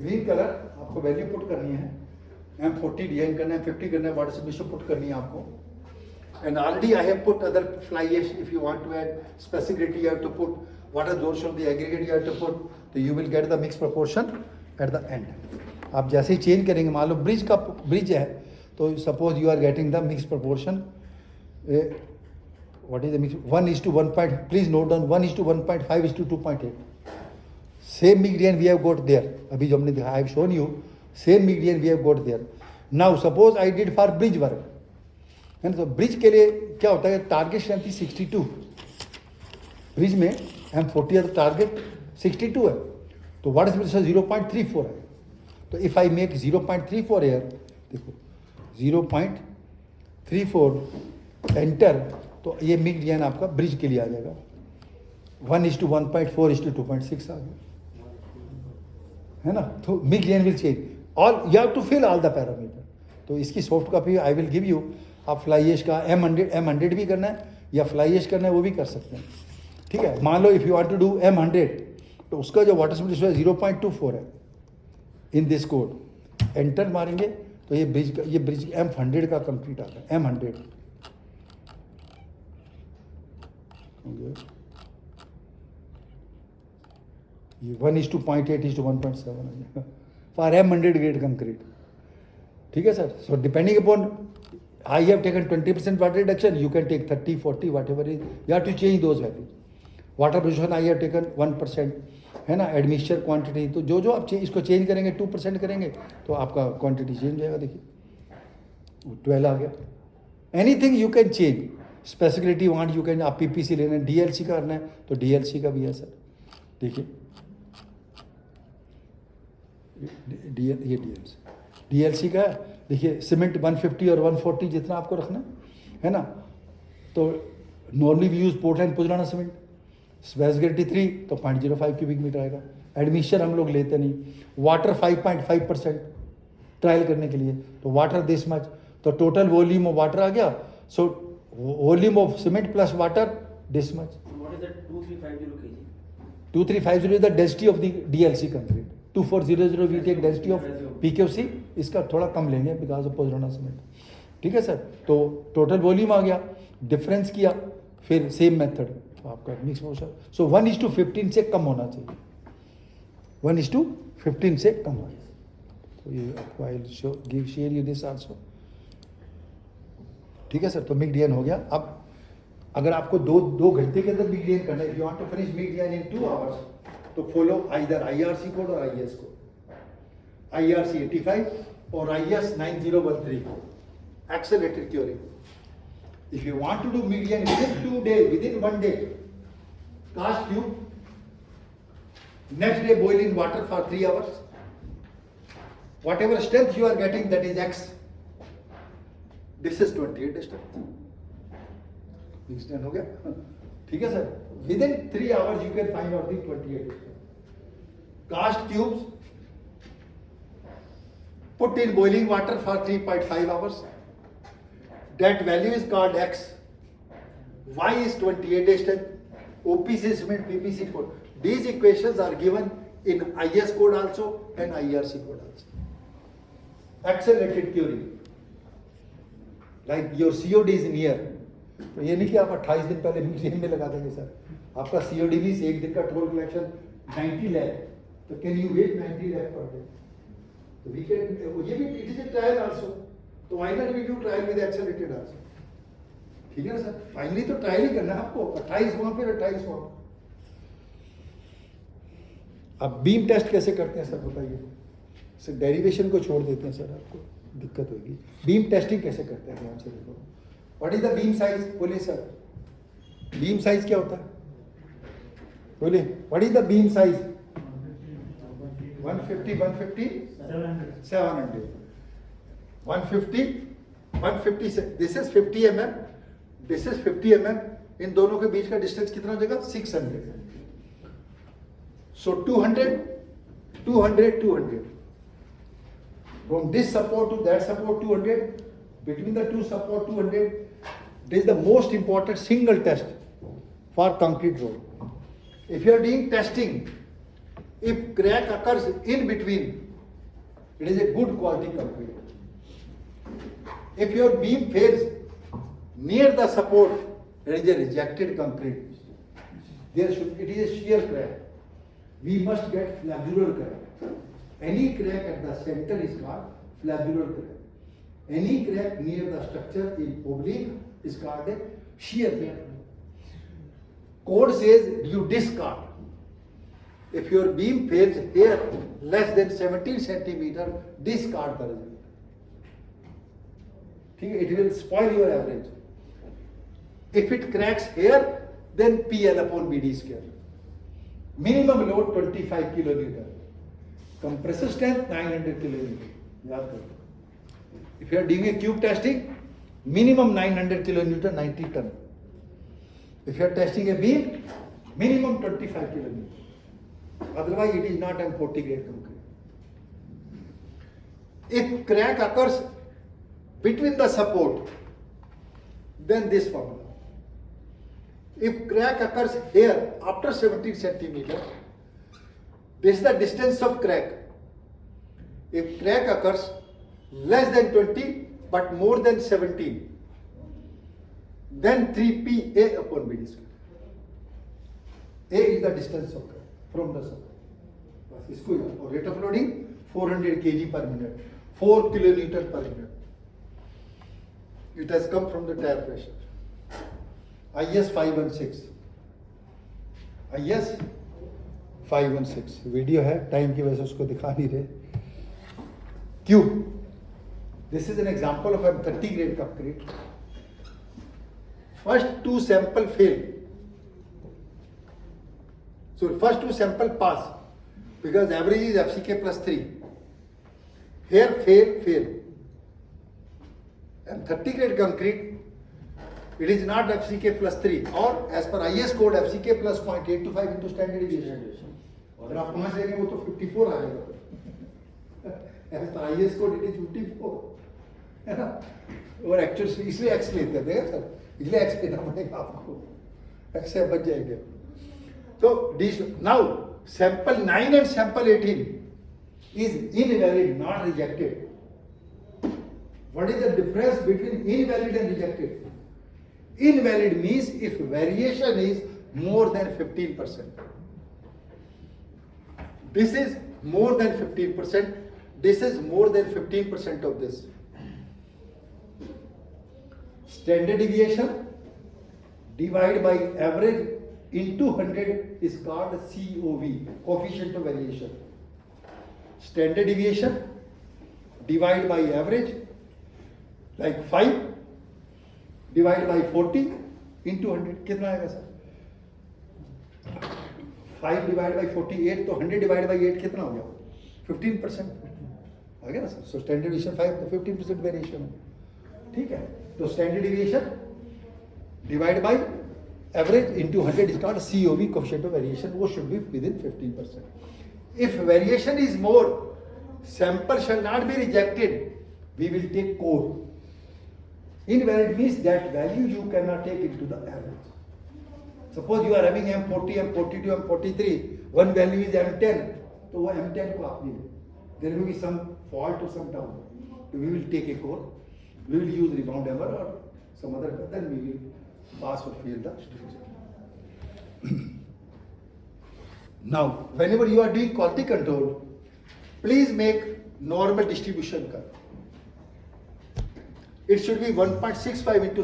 Green colour आपको value put करनी है, M40 डिजाइन करना है, 50 करना है, वाटर सबमिशन पुट करनी है आपको. And already I have put other fly ash. If you want to add specificity, you have to put water absorption of the aggregate. You have to put, so you will get the mixed proportion at the end. आप जैसे ही change करेंगे, मान लो bridge है, तो suppose you are getting the mix proportion. What is the mix? 1:1. Please note down 1:1.5:2.8. Same median we have got there. अभी जो हमने दिखाया, I have shown you same median we have got there. Now suppose I did for bridge work, है ना. तो bridge के लिए क्या होता है, टारगेट स्ट्रेंथ थी 62. ब्रिज में M40 है तो टारगेट 62 है. तो व्हाट इज 0.34 है. तो इफ आई मेक 0.34 एयर, देखो 0.34 एंटर, तो ये मिड डिजाइन आपका ब्रिज के लिए आ जाएगा. 1:1.4:2.6 आ गया, है ना. तो मिड design will change. All you have to fill all the parameter. तो इसकी soft copy I will give you. आप फ्लाई एश का M100 भी करना है या फ्लाई एश करना है, वो भी कर सकते हैं. ठीक है. मान लो if you want to do M100, तो उसका जो वाटर सप्लाई 0.24 है इन दिस कोड. एंटर मारेंगे तो ये ब्रिज M100 का कंप्लीट आता है. M100 ये 1:0.8:1.7 फॉर M100 ग्रेड कंक्रीट. ठीक है sir. So depending upon I have taken 20% water reduction, you can take 30, 40, whatever it is. You have to change those values. Water absorption I have taken 1%, है ना. Admixture quantity, तो जो जो आप इसको change करेंगे 2% करेंगे तो आपका क्वांटिटी चेंज हो जाएगा. देखिए 12 आ गया. Anything you can change. Specificity want you can. आप PPC लेना है, DLC का करना है तो DLC का भी है सर. देखिए ये DLC का है. देखिए सीमेंट 150 और 140 जितना आपको रखना है ना. तो normally we use Portland pozzolana cement. Specificity 3 तो 0.05 क्यूबिक मीटर आएगा. एडमिक्सचर हम लोग लेते नहीं. वाटर 5.5% ट्रायल करने के लिए, तो वाटर दिस मच. तो टोटल वॉल्यूम ऑफ वाटर आ गया. So volume of cement plus water this much. 2350 is the density of the DLC concrete. 2400 we take density of PQC. इसका थोड़ा कम लेंगे बिकॉज ऑफ पोजराना सीमेंट. ठीक है सर. तो total volume आ गया, डिफरेंस किया, फिर सेम मेथड आपका मिक्स मोशन. सो 1:15 से कम होना चाहिए. 1:15 से कम होना चाहिए. तो ये आपको I will share you this also. ठीक है सर. तो मिड डिजाइन हो गया. अब अगर आपको दो घंटे के अंदर मिड डिजाइन करना है, if you want to finish मिड डिजाइन इन 2 आवर्स, तो फॉलो आइदर IRC कोड और IS कोड. IRC 85 और IS 9013 accelerated curing. If you want to do median within 2 days, within 1 day, cast tube, next day boil in water for 3 hours. Whatever strength you are getting, that is X. This is 28 strength. Extend हो गया. ठीक है sir. Within 3 hours you can find out the 28 strength. Cast tubes, put in boiling water for 3.5 hours. That value is called X. Y is 28 strength. OPC cement, PPC code. These equations are given in IS code also and IRC code also. Accelerated curing. Like your COD is near. तो ये नहीं कि आप 28 दिन पहले medium में लगा देंगे सर. आपका COD भी 1 दिन का टोल कलेक्शन 90 lakh. तो can you wait 90 lakh per day. तो वी कैन, ये भी it is a trial also. तो why not we do trial with accelerated also. ठीक है ना सर. फाइनली तो ट्रायल ही करना है आपको. 28 वहां फिर 28 वहां. अब बीम टेस्ट कैसे करते हैं सर बताइए. सर डेरिवेशन को छोड़ देते हैं सर, आपको दिक्कत होगी. बीम टेस्टिंग कैसे करते हैं ध्यान से देखो. What is the beam size बोलिए सर. बीम साइज क्या होता है बोलिए. What is the beam size. 150 700 150 से. This is 50 mm, this is 50 mm. इन दोनों के बीच का डिस्टेंस कितना हो जाएगा 600. सो 200 from this support to that support 200, between the two support 200. This is the most important single test for concrete road. If you are doing testing, if crack occurs in between It is a good quality concrete. If your beam fails near the support, it is a rejected concrete. It is a shear crack. We must get flabbular crack. Any crack at the center is called flabbular crack. Any crack near the structure in oblique is called a shear crack. Code says you discard. If your beam fails here less than 17 centimeter, discard the result. It will spoil your average. If it cracks here, then PL upon BD square. Minimum load 25 kilonewton. Compressor strength 900 kilonewton. If you are doing a cube testing, minimum 900 kilonewton, 90 ton. If you are testing a beam, minimum 25 kilonewton. Otherwise, it is not M40 grade concrete. If crack occurs between the support, then this formula. If crack occurs here after 17 centimeter, this is the distance of crack. If crack occurs less than 20 but more than 17, then 3PA upon BD square. A is the distance of crack from the support. इसको और rate of loading 400 kg per minute, 4 kilonewton per minute. It has come from the tire pressure. IS 516. IS 516 video है, time की वजह से उसको दिखा नहीं रहे. Cube. This is an example of a 30 grade concrete. First two sample fail. So first two sample pass because average is FCK plus 3. Here fail. And 30 grade concrete, it is not FCK plus 3 or as per IS code FCK plus 0.825 into standard deviation. अगर आप 5 लेंगे वो तो 54 आ जाएगा. As per IS code it is 54, है ना? और actually इसलिए एक्स लेते हैं सर, इसलिए एक्स लेना पड़ेगा आपको, एक्स से बच जाएंगे. तो now sample 9 and sample 18 is invalid, not rejected. What is the difference between invalid and rejected? Invalid means if variation is more than 15%. This is more than 15%. This is more than 15% of this. Standard deviation divided by average into 100 is called COV, coefficient of variation. Standard deviation divided by average, like 5 divided by 40 into 100. कितना आएगा sir? 5 divided by 48 तो 100 divided by 8 कितना हो गया? 15% आ गया ना sir. So standard deviation 5 तो 15% variation है. ठीक है, तो standard deviation divided by average into 100 is called COV, coefficient of variation. वो should be within 15%. If variation is more, sample shall not be rejected. We will take core. Invalid means that value you cannot take into the average. Suppose you are having M40, M42, M43, one value is M10, तो वो M10 को आप ले. There will be some fault or some down. So we will take a core. We will use rebound hammer or some other, then we will pass or fail the structure. Now, whenever you are doing quality control, please make normal distribution curve. It should be 1.65 into